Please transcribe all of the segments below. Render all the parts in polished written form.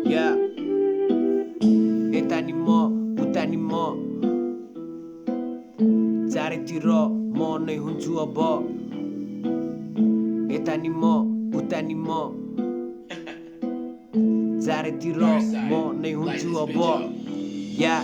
या यता नि म उता नि म चारैतिर म नै हुन्छु अब यता नि म उता नि म चारैतिर म नै हुन्छु अब या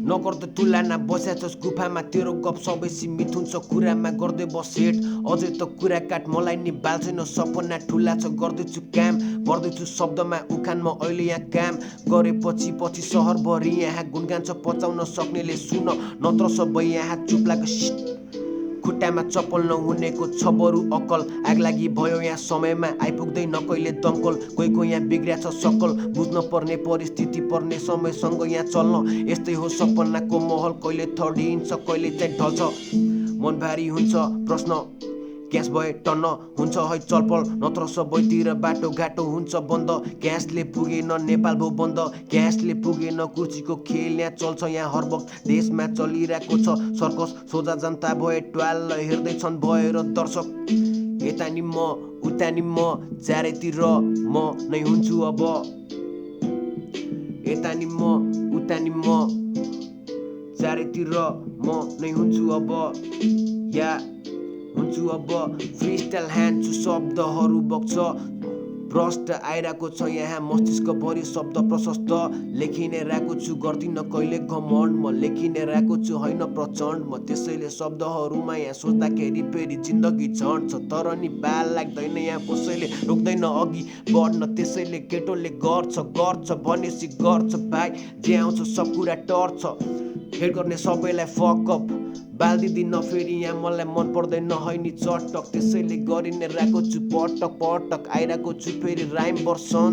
नगर्द तुलना बस्या छस् गुफामा तेरो गप सबै सीमित हुन्छ कुरामा गर्दै बसेट अझै त कुरा काट मलाई नि बाल छैन सपना ठुला छ गर्दैछु काम गर्दैछु शब्दमा उखान म अहिले यहाँ काम गरेपछि पछि सहरभरि यहाँ गुनगान छ पचाउन सक्नेले सुन नत्र सबै यहाँ चुप लाग खुट्टामा चप्पल नहुनेको छ बरु अक्कल आगलागी भयो यहाँ समयमा आइपुग्दैन कहिले दङ्कल कोहीको यहाँ बिग्रिया छ सक्कल बुझ्न पर्ने परिस्थिति पर्ने समयसँग यहाँ चल्न यस्तै हो सपनाको महल कहिले थर्डिन्छ कहिले चाहिँ ढल्छ मन भारी हुन्छ प्रश्न ग्यास भए टन्न हुन्छ है चलपल नत्र सबैतिर बाटो घाटो हुन्छ बन्द ग्यासले पुगेन नेपाल भो बन्द ग्यासले पुगेन कुर्सीको खेल यहाँ चल्छ यहाँ हर वक्त देशमा चलिरहेको छ सर्कस सोझा जनता भए ट्वाल हेर्दैछन् भएर दर्शक यता नि म उता नि म चारैतिर म नै हुन्छु अब यता नि म उता नि म चारैतिर म नै हुन्छु अब या हुन्छु अब फ्रिस्टाइल हान्छु शब्दहरू बग्छ प्रष्ट आइरहेको छ यहाँ मस्तिष्कभरि शब्द प्रशस्त लेखिने रहेको छु गर्दिनँ कहिले घमण्ड म लेखिने रहेको छु होइन प्रचण्ड म त्यसैले शब्दहरूमा यहाँ सोच्दाखेरि फेरि जिन्दगी झन्ड छ तर नि बाल लाग्दैन यहाँ कसैले रोक्दैन अघि बढ्न त्यसैले केटोले गर्छ भनेपछि गर्छ भाइ जे आउँछ सब कुरा टर्छ हेड गर्ने सबैलाई फकअप बाल दिदिन फेरि यहाँ मलाई मन पर्दैन है नि चटक त्यसैले गरिने रहेको छु पटक पटक आइरहेको छु फेरि राइम वर्षन